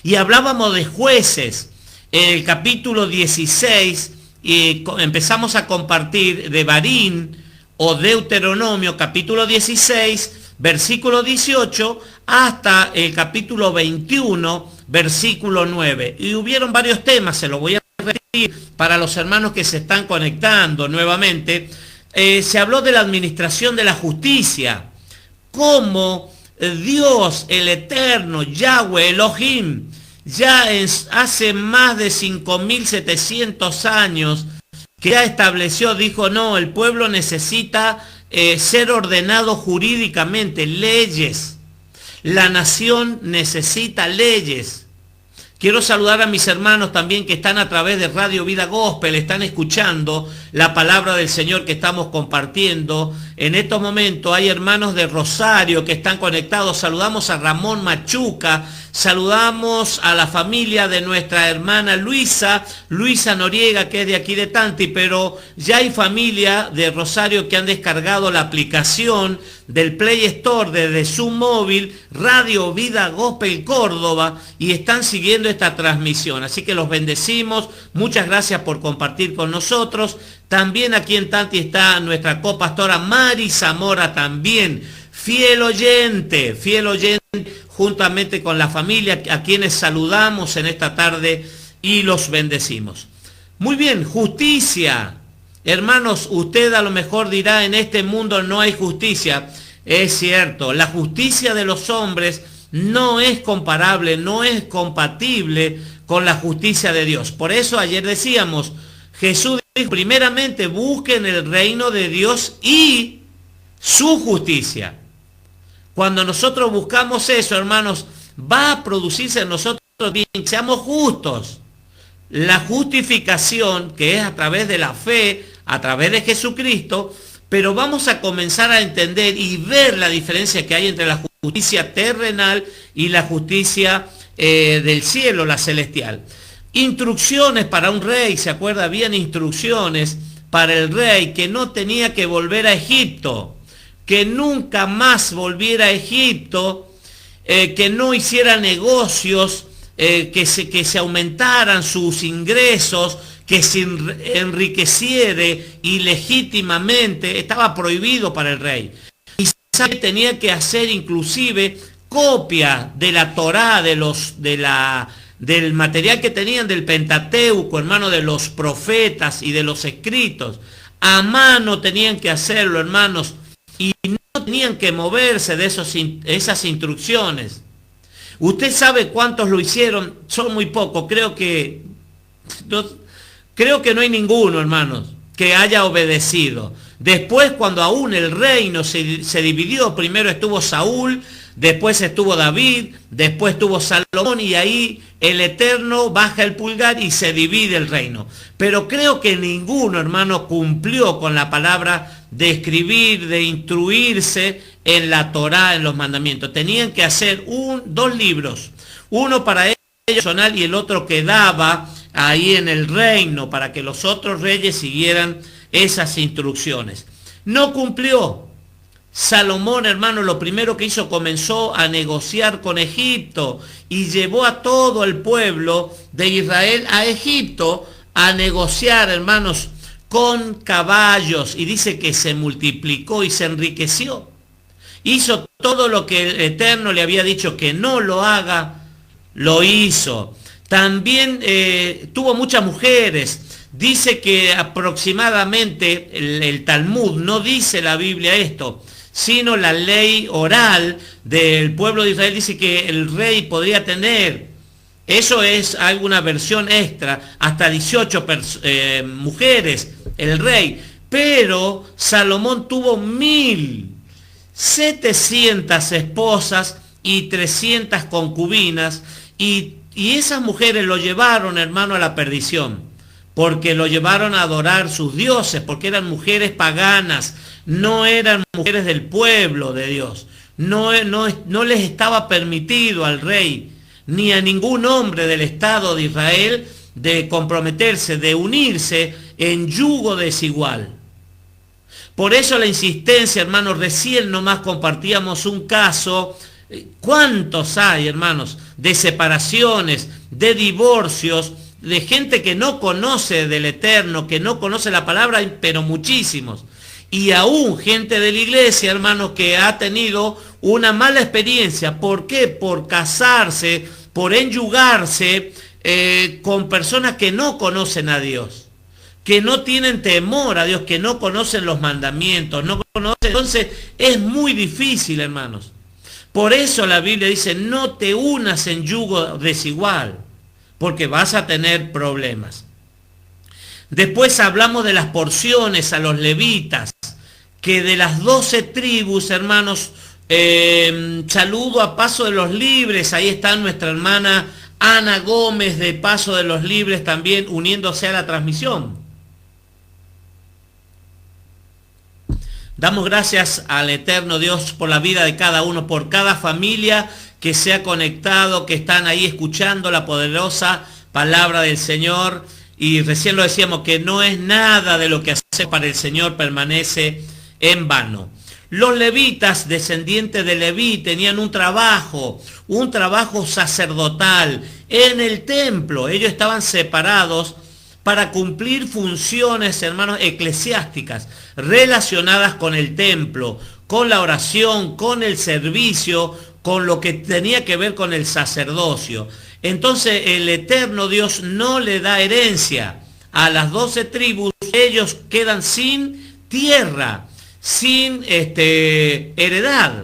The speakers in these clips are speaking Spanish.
Y hablábamos de Jueces, en el capítulo 16, y empezamos a compartir de Barín o Deuteronomio, capítulo 16, versículo 18, hasta el capítulo 21, versículo 9. Y hubieron varios temas, se los voy a repetir para los hermanos que se están conectando nuevamente. Se habló de la administración de la justicia, cómo Dios, el Eterno, Yahweh, Elohim, ya hace más de 5.700 años que ya estableció, dijo, no, el pueblo necesita ser ordenado jurídicamente, leyes. La nación necesita leyes. Quiero saludar a mis hermanos también que están a través de Radio Vida Gospel, están escuchando la palabra del Señor que estamos compartiendo. En estos momentos hay hermanos de Rosario que están conectados. Saludamos a Ramón Machuca, saludamos a la familia de nuestra hermana Luisa Noriega, que es de aquí de Tanti, pero ya hay familia de Rosario que han descargado la aplicación del Play Store desde su móvil, Radio Vida Gospel Córdoba, y están siguiendo esta transmisión. Así que los bendecimos, muchas gracias por compartir con nosotros. También aquí en Tanti está nuestra copastora Mari Zamora, también fiel oyente, juntamente con la familia, a quienes saludamos en esta tarde y los bendecimos. Muy bien, justicia. Hermanos, usted a lo mejor dirá, en este mundo no hay justicia. Es cierto, la justicia de los hombres no es comparable, no es compatible con la justicia de Dios. Por eso ayer decíamos, Jesús dijo, primeramente busquen el reino de Dios y su justicia. Cuando nosotros buscamos eso, hermanos, va a producirse en nosotros bien, seamos justos. La justificación, que es a través de la fe, a través de Jesucristo, pero vamos a comenzar a entender y ver la diferencia que hay entre la justicia terrenal y la justicia del cielo, la celestial. Instrucciones para un rey, ¿se acuerda? Habían instrucciones para el rey que no tenía que volver a Egipto, que nunca más volviera a Egipto, que no hiciera negocios, que se aumentaran sus ingresos, que se enriqueciere ilegítimamente. Estaba prohibido para el rey. Y tenía que hacer inclusive copia de la Torá, del material que tenían del Pentateuco, hermano, de los profetas y de los escritos. A mano tenían que hacerlo, hermanos, y no tenían que moverse de esas instrucciones. Usted sabe cuántos lo hicieron, son muy pocos, creo que no hay ninguno, hermanos, que haya obedecido. Después, cuando aún el reino se dividió, primero estuvo Saúl, después estuvo David, después estuvo Salomón, y ahí el Eterno baja el pulgar y se divide el reino. Pero creo que ninguno, hermano, cumplió con la palabra de escribir, de instruirse en la Torá, en los mandamientos. Tenían que hacer dos libros, uno para ellos personal y el otro quedaba ahí en el reino para que los otros reyes siguieran esas instrucciones. No cumplió. Salomón, hermano, lo primero que hizo, comenzó a negociar con Egipto y llevó a todo el pueblo de Israel a Egipto a negociar, hermanos, con caballos, y dice que se multiplicó y se enriqueció. Hizo todo lo que el Eterno le había dicho que no lo haga, lo hizo. También tuvo muchas mujeres. Dice que aproximadamente el Talmud, no dice la Biblia esto, sino la ley oral del pueblo de Israel, dice que el rey podría tener, eso es alguna versión extra, hasta 18 mujeres, el rey. Pero Salomón tuvo 1.700 esposas y 300 concubinas, y esas mujeres lo llevaron, hermano, a la perdición, porque lo llevaron a adorar sus dioses, porque eran mujeres paganas, no eran mujeres del pueblo de Dios. No les estaba permitido al rey, ni a ningún hombre del Estado de Israel, de comprometerse, de unirse en yugo desigual. Por eso la insistencia, hermanos, recién nomás compartíamos un caso ¿Cuántos hay, hermanos, de separaciones, de divorcios, de gente que no conoce del Eterno, que no conoce la palabra, pero muchísimos? Y aún gente de la iglesia, hermanos, que ha tenido una mala experiencia. ¿Por qué? Por casarse, por enyugarse con personas que no conocen a Dios, que no tienen temor a Dios, que no conocen los mandamientos, no conocen. Entonces es muy difícil, hermanos. Por eso la Biblia dice, no te unas en yugo desigual, porque vas a tener problemas. Después hablamos de las porciones a los levitas, que de las 12 tribus, hermanos, saludo a Paso de los Libres, ahí está nuestra hermana Ana Gómez de Paso de los Libres también uniéndose a la transmisión. Damos gracias al eterno Dios por la vida de cada uno, por cada familia que se ha conectado, que están ahí escuchando la poderosa palabra del Señor. Y recién lo decíamos, que no es nada de lo que hacemos para el Señor permanece en vano. Los levitas, descendientes de Leví, tenían un trabajo sacerdotal en el templo. Ellos estaban separados para cumplir funciones, hermanos, eclesiásticas relacionadas con el templo, con la oración, con el servicio, con lo que tenía que ver con el sacerdocio. Entonces el eterno Dios no le da herencia a las 12 tribus. Ellos quedan sin tierra, sin heredad,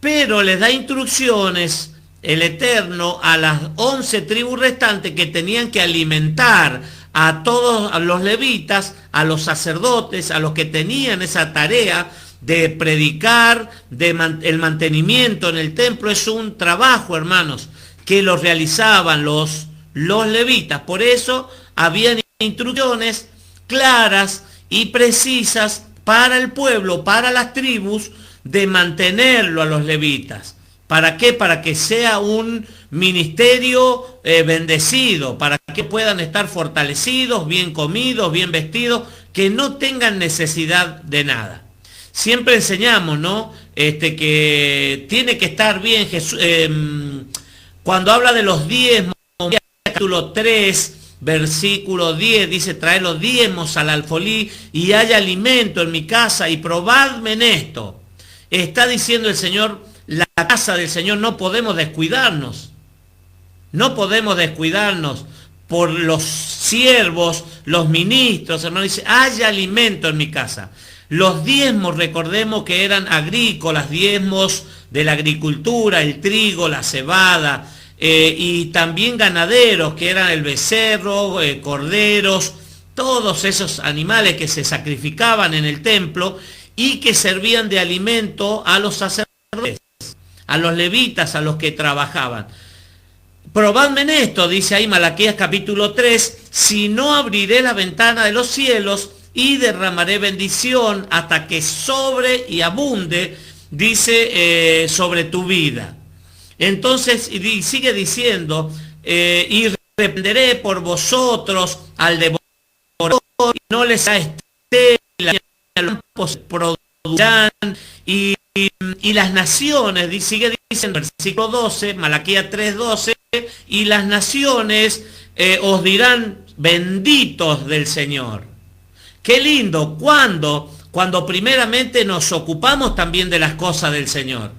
pero les da instrucciones el Eterno a las 11 tribus restantes, que tenían que alimentar a todos los levitas, a los sacerdotes, a los que tenían esa tarea de predicar, el mantenimiento en el templo. Es un trabajo, hermanos, que lo realizaban los levitas. Por eso habían instrucciones claras y precisas para el pueblo, para las tribus, de mantenerlo a los levitas. ¿Para qué? Para que sea un ministerio bendecido, para que puedan estar fortalecidos, bien comidos, bien vestidos, que no tengan necesidad de nada. Siempre enseñamos, ¿no? Que tiene que estar bien. Jesús, cuando habla de los diezmos, capítulo 3, versículo 10, dice, traed los diezmos al alfolí y haya alimento en mi casa y probadme en esto. Está diciendo el Señor, la casa del Señor no podemos descuidarnos. No podemos descuidarnos por los siervos, los ministros, hermanos. Dice, haya alimento en mi casa. Los diezmos, recordemos que eran agrícolas, diezmos de la agricultura, el trigo, la cebada, y también ganaderos, que eran el becerro, corderos, todos esos animales que se sacrificaban en el templo y que servían de alimento a los sacerdotes, a los levitas, a los que trabajaban. Probadme en esto, dice ahí Malaquías capítulo 3, si no abriré la ventana de los cielos y derramaré bendición hasta que sobre y abunde, dice, sobre tu vida. Entonces, y sigue diciendo, y reprenderé por vosotros al devorador, y no les ha estéril, producirán, y las naciones, sigue diciendo, versículo 12, Malaquías 3:12, y las naciones os dirán benditos del Señor. Qué lindo, cuando primeramente nos ocupamos también de las cosas del Señor,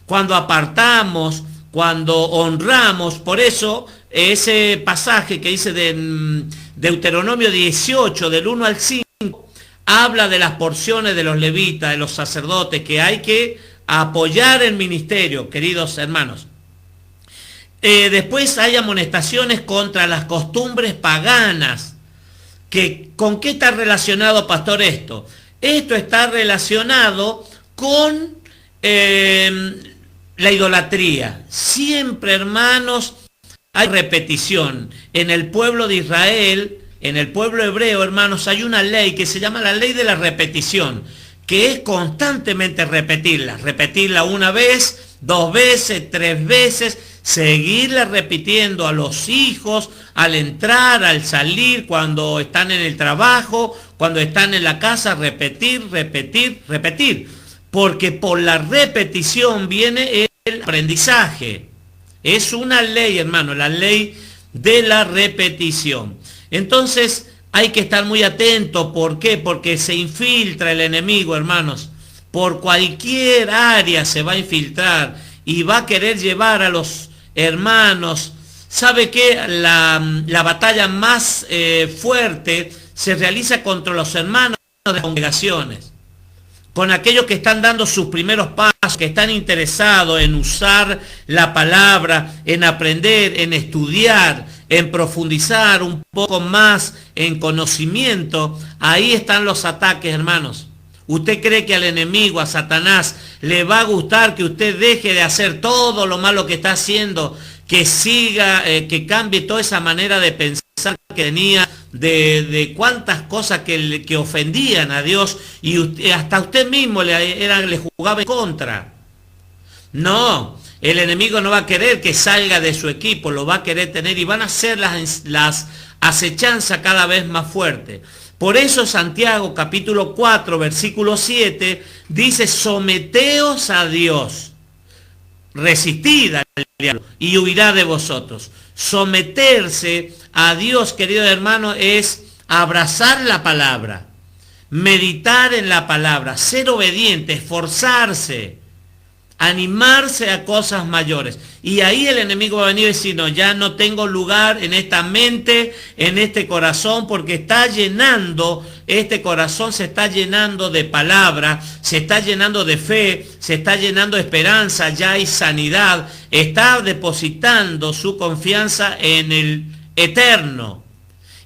cuando apartamos, cuando honramos. Por eso ese pasaje que dice de Deuteronomio 18, del 1 al 5, habla de las porciones de los levitas, de los sacerdotes, que hay que apoyar el ministerio, queridos hermanos. Después hay amonestaciones contra las costumbres paganas. ¿Con qué está relacionado, pastor, esto? Esto está relacionado con la idolatría. Siempre, hermanos, hay repetición. En el pueblo de Israel, en el pueblo hebreo, hermanos, hay una ley que se llama la ley de la repetición, que es constantemente repetirla una vez, 2 veces, 3 veces, seguirla repitiendo a los hijos, al entrar, al salir, cuando están en el trabajo, cuando están en la casa, repetir, porque por la repetición viene el aprendizaje. Es una ley, hermano, la ley de la repetición. Entonces hay que estar muy atento. ¿Por qué? Porque se infiltra el enemigo, hermanos. Por cualquier área se va a infiltrar y va a querer llevar a los hermanos. ¿Sabe qué? La batalla más fuerte se realiza contra los hermanos de las congregaciones, con aquellos que están dando sus primeros pasos, que están interesados en usar la palabra, en aprender, en estudiar, en profundizar un poco más en conocimiento. Ahí están los ataques, hermanos. ¿Usted cree que al enemigo, a Satanás, le va a gustar que usted deje de hacer todo lo malo que está haciendo, que siga, que cambie toda esa manera de pensar que tenía, de cuántas cosas que ofendían a Dios, y hasta usted mismo le jugaba en contra? No, el enemigo no va a querer que salga de su equipo, lo va a querer tener, y van a ser las acechanzas cada vez más fuertes. Por eso Santiago capítulo 4 versículo 7 dice: someteos a Dios, resistid al diablo y huirá de vosotros. Someterse a Dios, querido hermano, es abrazar la palabra, meditar en la palabra, ser obediente, esforzarse, animarse a cosas mayores. Y ahí el enemigo va a venir y decir: no, ya no tengo lugar en esta mente, en este corazón, porque está llenando, este corazón se está llenando de palabra, se está llenando de fe, se está llenando de esperanza, ya hay sanidad, está depositando su confianza en el eterno.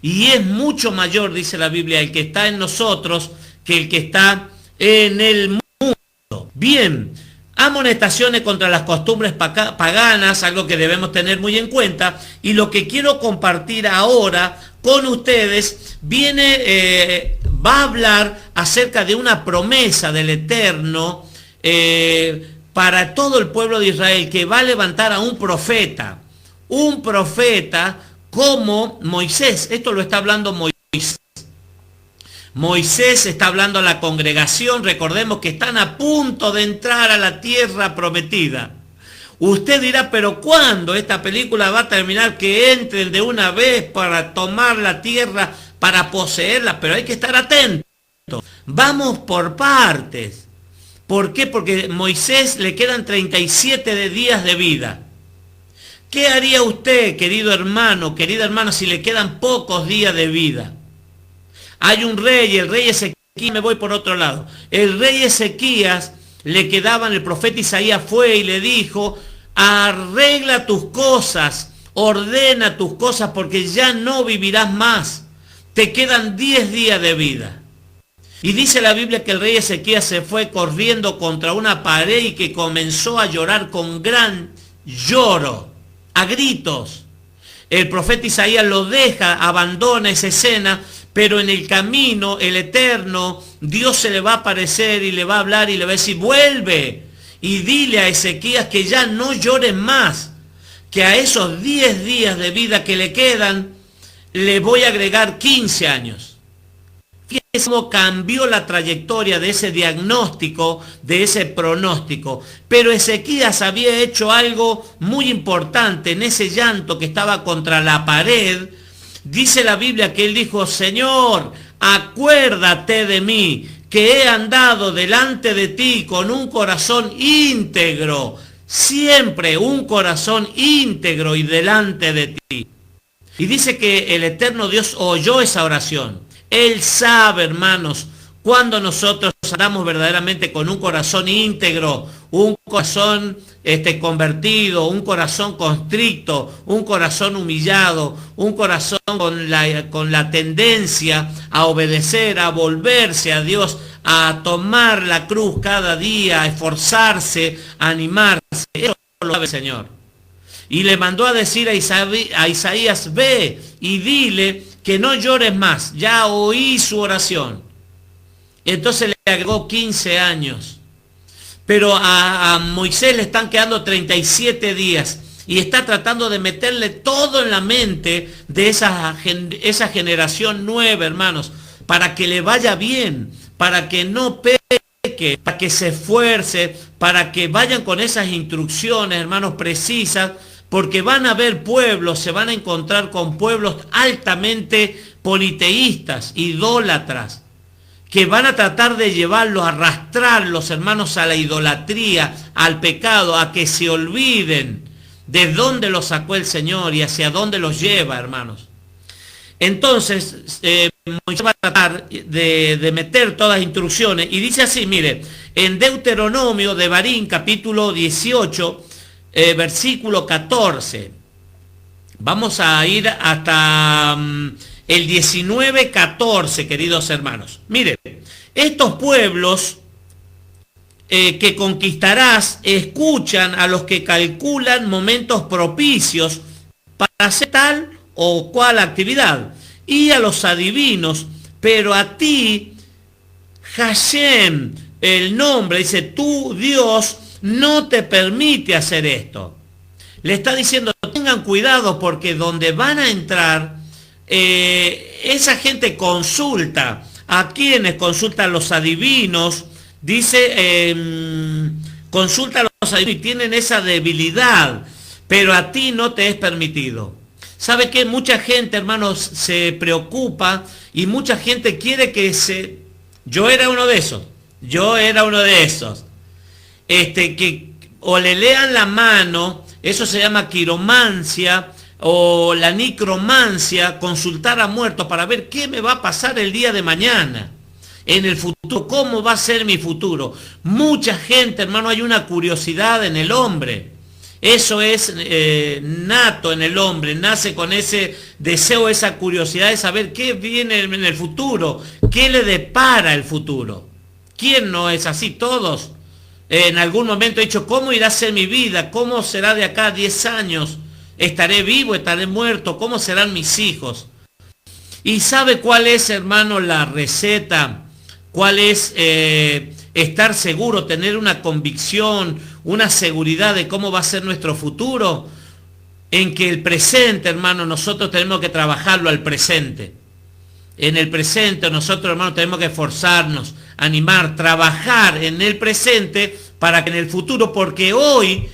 Y es mucho mayor, dice la Biblia, el que está en nosotros que el que está en el mundo. Bien. Amonestaciones contra las costumbres paganas, algo que debemos tener muy en cuenta. Y lo que quiero compartir ahora con ustedes va a hablar acerca de una promesa del Eterno para todo el pueblo de Israel, que va a levantar a un profeta como Moisés. Esto lo está hablando Moisés. Moisés está hablando a la congregación. Recordemos que están a punto de entrar a la tierra prometida. Usted dirá: pero ¿cuándo esta película va a terminar? Que entren de una vez para tomar la tierra, para poseerla. Pero hay que estar atentos. Vamos por partes. ¿Por qué? Porque a Moisés le quedan 37 días de vida. ¿Qué haría usted, querido hermano, querida hermana, si le quedan pocos días de vida? Hay un rey, el rey Ezequías, me voy por otro lado. El rey Ezequías le quedaban, el profeta Isaías fue y le dijo: arregla tus cosas, ordena tus cosas, porque ya no vivirás más. Te quedan 10 días de vida. Y dice la Biblia que el rey Ezequías se fue corriendo contra una pared y que comenzó a llorar con gran lloro, a gritos. El profeta Isaías lo deja, abandona esa escena. Pero en el camino, el Eterno, Dios se le va a aparecer y le va a hablar y le va a decir: vuelve y dile a Ezequías que ya no llore más, que a esos 10 días de vida que le quedan, le voy a agregar 15 años. Fíjense cómo cambió la trayectoria de ese diagnóstico, de ese pronóstico. Pero Ezequías había hecho algo muy importante en ese llanto que estaba contra la pared. Dice la Biblia que él dijo: Señor, acuérdate de mí, que he andado delante de ti con un corazón íntegro, siempre un corazón íntegro y delante de ti. Y dice que el eterno Dios oyó esa oración. Él sabe, hermanos, cuando nosotros andamos verdaderamente con un corazón íntegro, un corazón convertido, un corazón constricto, un corazón humillado, un corazón con la tendencia a obedecer, a volverse a Dios, a tomar la cruz cada día, a esforzarse, a animarse. Eso lo sabe el Señor. Y le mandó a decir a Isaías: ve y dile que no llores más, ya oí su oración. Entonces le agregó 15 años. Pero a Moisés le están quedando 37 días y está tratando de meterle todo en la mente de esa generación nueva, hermanos, para que le vaya bien, para que no peque, para que se esfuerce, para que vayan con esas instrucciones, hermanos, precisas, porque van a haber pueblos, se van a encontrar con pueblos altamente politeístas, idólatras, que van a tratar de llevarlos, arrastrarlos, hermanos, a la idolatría, al pecado, a que se olviden de dónde los sacó el Señor y hacia dónde los lleva, hermanos. Entonces, Moisés va a tratar de meter todas las instrucciones, y dice así, mire, en Deuteronomio de Barín, capítulo 18, versículo 14. Vamos a ir hasta el 19:14, queridos hermanos. Mire, estos pueblos que conquistarás escuchan a los que calculan momentos propicios para hacer tal o cual actividad, y a los adivinos, pero a ti, Hashem, el nombre, dice, tu Dios no te permite hacer esto. Le está diciendo, tengan cuidado, porque donde van a entrar, esa gente consulta. ¿A quiénes? Consulta a los adivinos, dice, consulta a los adivinos, y tienen esa debilidad, pero a ti no te es permitido. ¿Sabe qué? Mucha gente, hermanos, se preocupa, y mucha gente quiere que se... Yo era uno de esos, que o le lean la mano, eso se llama quiromancia, o la necromancia, consultar a muertos para ver qué me va a pasar el día de mañana, en el futuro, cómo va a ser mi futuro. Mucha gente, hermano, hay una curiosidad en el hombre. Eso es nato en el hombre, nace con ese deseo, esa curiosidad de saber qué viene en el futuro, qué le depara el futuro. ¿Quién no es así? Todos. En algún momento he dicho, ¿cómo irá a ser mi vida? ¿Cómo será de acá a 10 años? ¿Estaré vivo? ¿Estaré muerto? ¿Cómo serán mis hijos? ¿Y sabe cuál es, hermano, la receta? ¿Cuál es estar seguro, tener una convicción, una seguridad de cómo va a ser nuestro futuro? En que el presente, hermano, nosotros tenemos que trabajarlo al presente. En el presente nosotros, hermano, tenemos que esforzarnos, animar, trabajar en el presente para que en el futuro, porque hoy,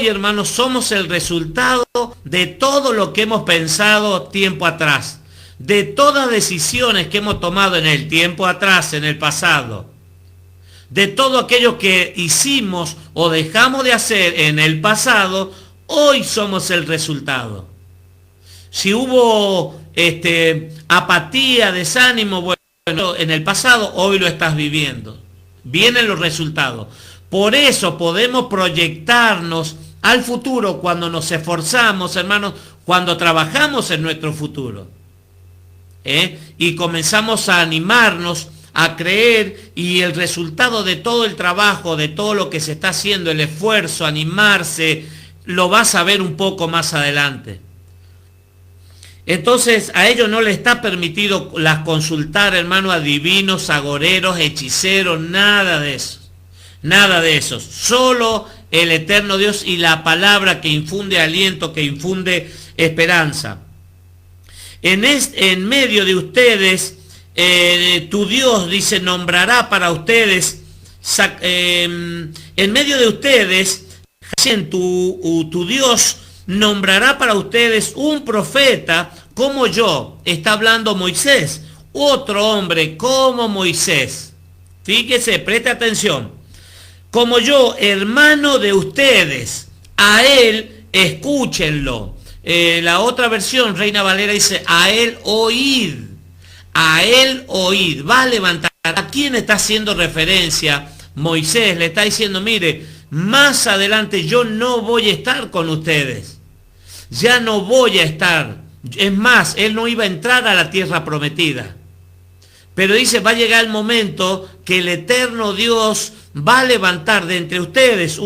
hermanos, somos el resultado de todo lo que hemos pensado tiempo atrás, de todas decisiones que hemos tomado en el tiempo atrás, en el pasado, de todo aquello que hicimos o dejamos de hacer en el pasado. Hoy somos el resultado. Si hubo apatía, desánimo, bueno, en el pasado, hoy lo estás viviendo. Vienen los resultados. Por eso podemos proyectarnos al futuro cuando nos esforzamos, hermanos, cuando trabajamos en nuestro futuro. Y comenzamos a animarnos, a creer, y el resultado de todo el trabajo, de todo lo que se está haciendo, el esfuerzo, animarse, lo vas a ver un poco más adelante. Entonces a ellos no les está permitido las consultar, hermano, a divinos, agoreros, hechiceros, nada de eso. Nada de eso. Solo el eterno Dios y la palabra que infunde aliento, que infunde esperanza. En medio de ustedes, tu Dios, dice, nombrará para ustedes, en medio de ustedes, tu Dios nombrará para ustedes un profeta como yo. Está hablando Moisés, otro hombre como Moisés. Fíjese, preste atención. Como yo, hermano de ustedes, a él escúchenlo. La otra versión, Reina Valera, dice, a él oíd. A él oíd. Va a levantar. ¿A quién está haciendo referencia? Moisés le está diciendo, mire, más adelante yo no voy a estar con ustedes. Ya no voy a estar. Es más, él no iba a entrar a la tierra prometida. Pero dice, va a llegar el momento que el eterno Dios va a levantar de entre ustedes,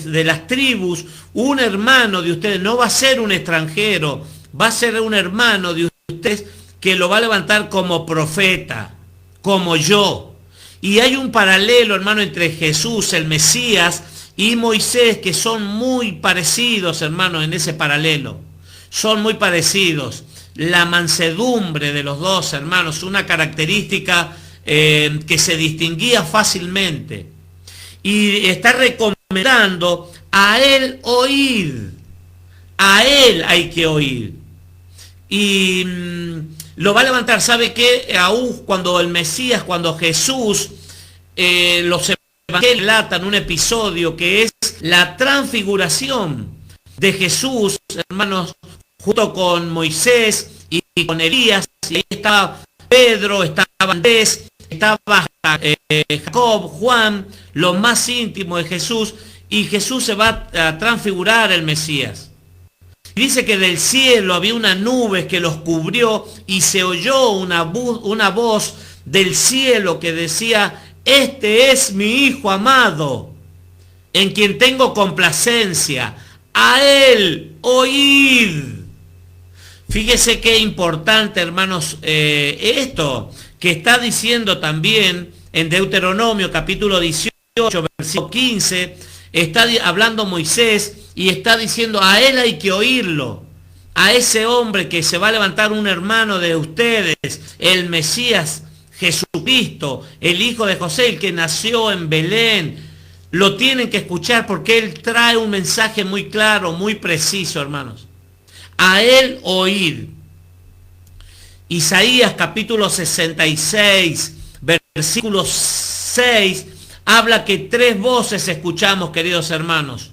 de las tribus, un hermano de ustedes. No va a ser un extranjero, va a ser un hermano de ustedes que lo va a levantar como profeta, como yo. Y hay un paralelo, hermano, entre Jesús, el Mesías, y Moisés, que son muy parecidos, hermano, en ese paralelo. Son muy parecidos. La mansedumbre de los dos, hermanos, una característica que se distinguía fácilmente. Y está recomendado recomendando a él oír. A él hay que oír. Y lo va a levantar. ¿Sabe qué? Aún cuando el Mesías, cuando Jesús, los evangelios relatan un episodio que es la transfiguración de Jesús, hermanos, junto con Moisés y con Elías. Y ahí estaba Pedro, estaba Andrés, estaba Jacob, Juan, los más íntimos de Jesús. Y Jesús se va a transfigurar el Mesías. Dice que del cielo había una nube que los cubrió y se oyó una voz del cielo que decía: este es mi Hijo amado, en quien tengo complacencia, a él oíd. Fíjese qué importante, hermanos, esto que está diciendo también en Deuteronomio capítulo 18, versículo 15, está hablando Moisés y está diciendo: a él hay que oírlo, a ese hombre que se va a levantar, un hermano de ustedes, el Mesías Jesucristo, el hijo de José, el que nació en Belén. Lo tienen que escuchar porque él trae un mensaje muy claro, muy preciso, hermanos. A él oír. Isaías capítulo 66, versículo 6, habla que tres voces escuchamos, queridos hermanos.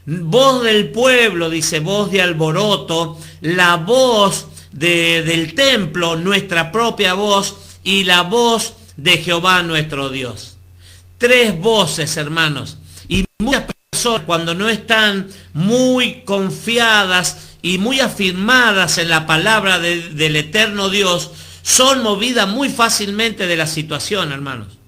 Voz del pueblo, dice, voz de alboroto, la voz del templo, nuestra propia voz, y la voz de Jehová nuestro Dios. Tres voces, hermanos. Y muchas personas, cuando no están muy confiadas y muy afirmadas en la palabra del eterno Dios, son movidas muy fácilmente de la situación, hermanos.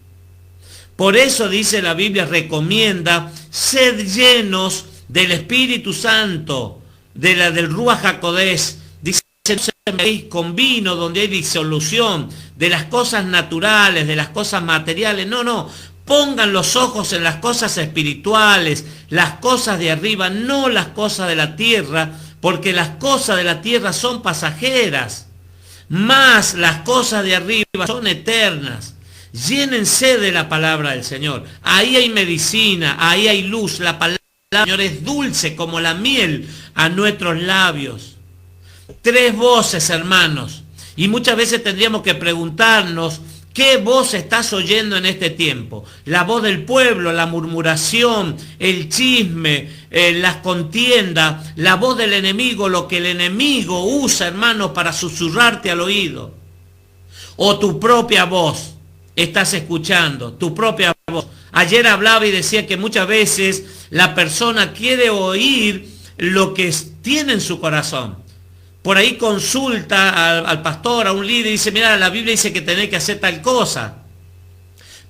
Por eso dice la Biblia, recomienda, sed llenos del Espíritu Santo, del Ruach HaKodesh. Dice, no se meréis con vino donde hay disolución, de las cosas naturales, de las cosas materiales. No, pongan los ojos en las cosas espirituales, las cosas de arriba, no las cosas de la tierra, porque las cosas de la tierra son pasajeras, más las cosas de arriba son eternas. Llénense de la palabra del Señor. Ahí hay medicina, ahí hay luz. La palabra del Señor es dulce como la miel a nuestros labios. Tres voces, hermanos. Y muchas veces tendríamos que preguntarnos: ¿qué voz estás oyendo en este tiempo? La voz del pueblo, la murmuración, el chisme, las contiendas, la voz del enemigo, lo que el enemigo usa, hermanos, para susurrarte al oído. O tu propia voz. Estás escuchando, tu propia voz. Ayer hablaba y decía que muchas veces la persona quiere oír lo que tiene en su corazón. Por ahí consulta al pastor, a un líder, y dice: mira, la Biblia dice que tenés que hacer tal cosa.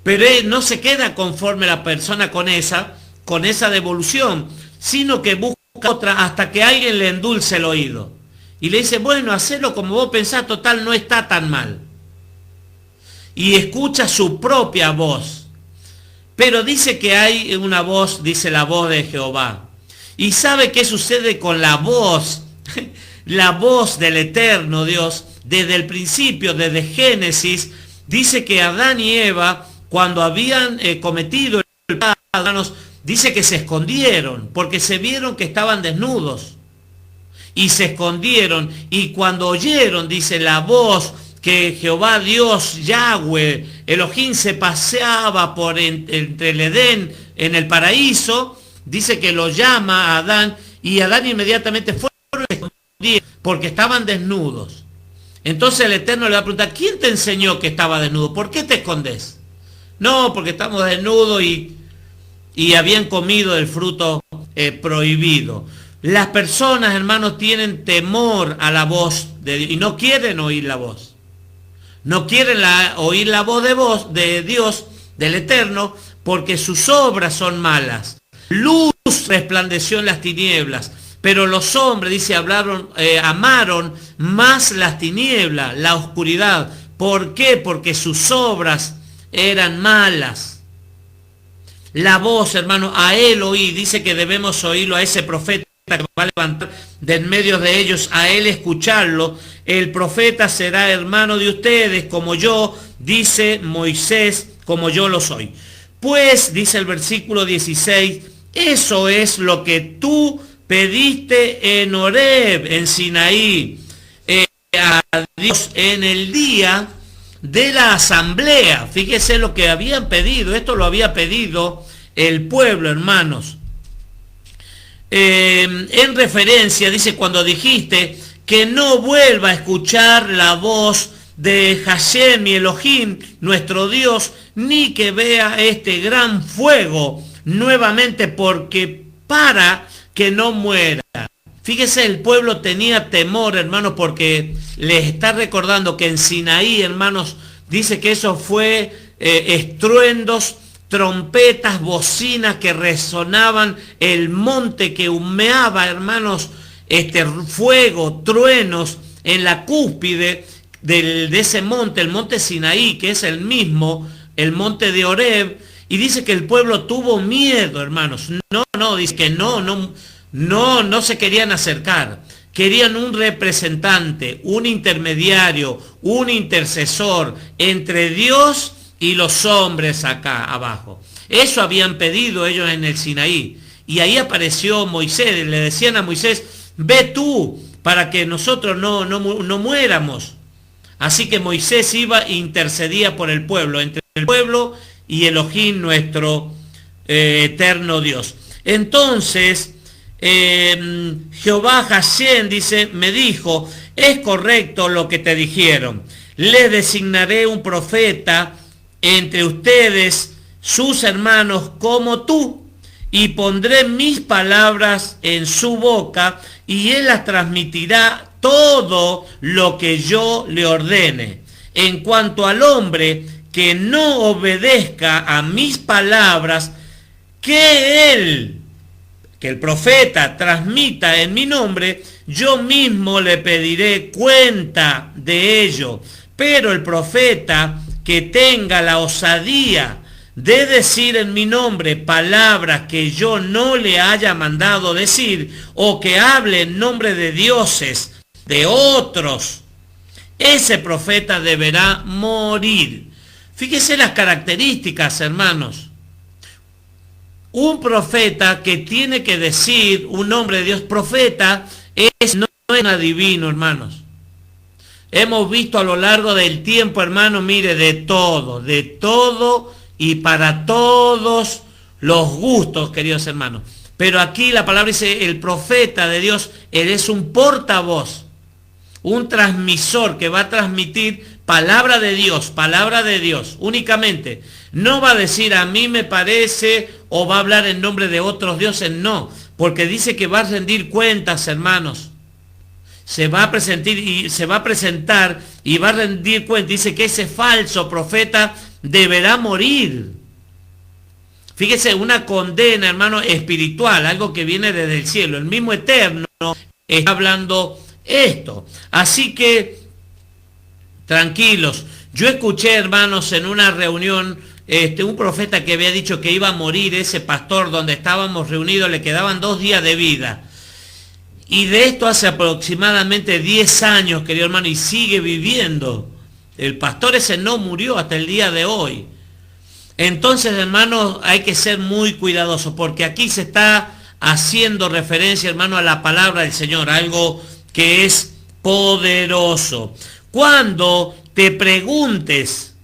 Pero él no se queda conforme la persona con esa devolución, sino que busca otra hasta que alguien le endulce el oído. Y le dice: bueno, hacelo como vos pensás, total, no está tan mal. Y escucha su propia voz. Pero dice que hay una voz, dice la voz de Jehová. ¿Y sabe qué sucede con la voz? La voz del eterno Dios, desde el principio, desde Génesis, dice que Adán y Eva, cuando habían cometido el pecado, dice que se escondieron, porque se vieron que estaban desnudos. Y se escondieron, y cuando oyeron, dice, la voz que Jehová Dios, Yahweh, Elohim, se paseaba por entre el Edén, en el paraíso, dice que lo llama a Adán, y Adán inmediatamente fue porque estaban desnudos. Entonces el Eterno le va a preguntar: ¿quién te enseñó que estaba desnudo? ¿Por qué te escondes? No, porque estamos desnudos y habían comido el fruto prohibido. Las personas, hermanos, tienen temor a la voz de Dios y no quieren oír la voz. No quieren oír la voz de Dios, del Eterno, porque sus obras son malas. Luz resplandeció en las tinieblas. Pero los hombres, dice, amaron más las tinieblas, la oscuridad. ¿Por qué? Porque sus obras eran malas. La voz, hermano, a él oí. Dice que debemos oírlo, a ese profeta que va a levantar de en medio de ellos, a él escucharlo. El profeta será hermano de ustedes, como yo, dice Moisés, como yo lo soy. Pues, dice el versículo 16, Eso es lo que tú pediste en Horeb, en Sinaí, a Dios en el día de la asamblea. Fíjese lo que habían pedido. Esto lo había pedido el pueblo, hermanos. En referencia, dice, cuando dijiste que no vuelva a escuchar la voz de Hashem y Elohim, nuestro Dios, ni que vea este gran fuego nuevamente, porque para que no muera. Fíjese, el pueblo tenía temor, hermanos, porque les está recordando que en Sinaí, hermanos, dice que eso fue estruendos, trompetas, bocinas que resonaban, el monte que humeaba, hermanos, fuego, truenos en la cúspide de ese monte, el monte Sinaí, que es el mismo, el monte de Horeb, y dice que el pueblo tuvo miedo, hermanos. Dice que no se querían acercar. Querían un representante, un intermediario, un intercesor entre Dios y los hombres acá abajo. Eso habían pedido ellos en el Sinaí. Y ahí apareció Moisés, le decían a Moisés, ve tú para que nosotros no muéramos. Así que Moisés iba e intercedía por el pueblo, entre el pueblo y Elohim, nuestro eterno Dios. Entonces, Jehová Hashem, dice, me dijo, es correcto lo que te dijeron. Le designaré un profeta entre ustedes, sus hermanos, como tú, y pondré mis palabras en su boca, y él las transmitirá todo lo que yo le ordene. En cuanto al hombre que no obedezca a mis palabras, que el profeta transmita en mi nombre, yo mismo le pediré cuenta de ello. Pero el profeta que tenga la osadía de decir en mi nombre palabras que yo no le haya mandado decir, o que hable en nombre de dioses de otros, ese profeta deberá morir. Fíjese las características, hermanos. Un profeta que tiene que decir un nombre de Dios, profeta, no es un adivino, hermanos. Hemos visto a lo largo del tiempo, hermanos, mire, de todo y para todos los gustos, queridos hermanos. Pero aquí la palabra dice, el profeta de Dios, él es un portavoz, un transmisor que va a transmitir palabra de Dios únicamente. No va a decir a mí me parece o va a hablar en nombre de otros dioses, no, porque dice que va a rendir cuentas, hermanos. Se va a presentar y va a rendir cuentas. Dice que ese falso profeta deberá morir. Fíjese, una condena, hermano, espiritual, algo que viene desde el cielo. El mismo Eterno está hablando esto. Así que, tranquilos. Yo escuché, hermanos, en una reunión, un profeta que había dicho que iba a morir, ese pastor donde estábamos reunidos, le quedaban 2 días de vida. Y de esto hace aproximadamente 10 años, querido hermano, y sigue viviendo. El pastor ese no murió hasta el día de hoy. Entonces, hermanos, hay que ser muy cuidadosos, porque aquí se está haciendo referencia, hermano, a la palabra del Señor, algo que es poderoso. Cuando te preguntes,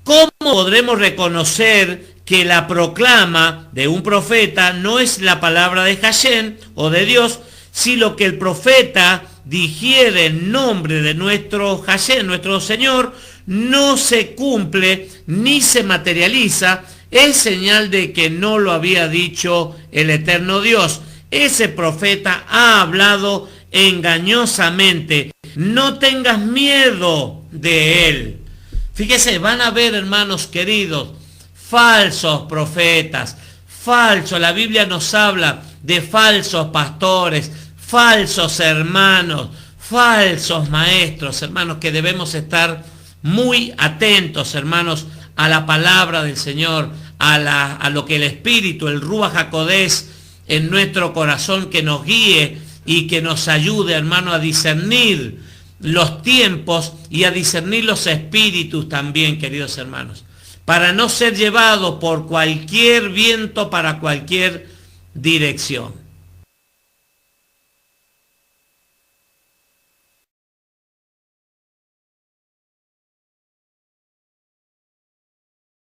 ¿cómo podremos reconocer que la proclama de un profeta no es la palabra de Hashem o de Dios, si lo que el profeta digiere en nombre de nuestro Hashem, nuestro Señor, no se cumple ni se materializa? Es señal de que no lo había dicho el eterno Dios. Ese profeta ha hablado engañosamente. No tengas miedo de él. Fíjese, van a ver, hermanos queridos, falsos profetas, falsos. La Biblia nos habla de falsos pastores, falsos hermanos, falsos maestros, hermanos, que debemos estar muy atentos, hermanos, a la palabra del Señor, a lo que el Espíritu, el Ruach HaKodesh en nuestro corazón, que nos guíe y que nos ayude, hermano, a discernir los tiempos y a discernir los espíritus también, queridos hermanos. para no ser llevados por cualquier viento para cualquier dirección.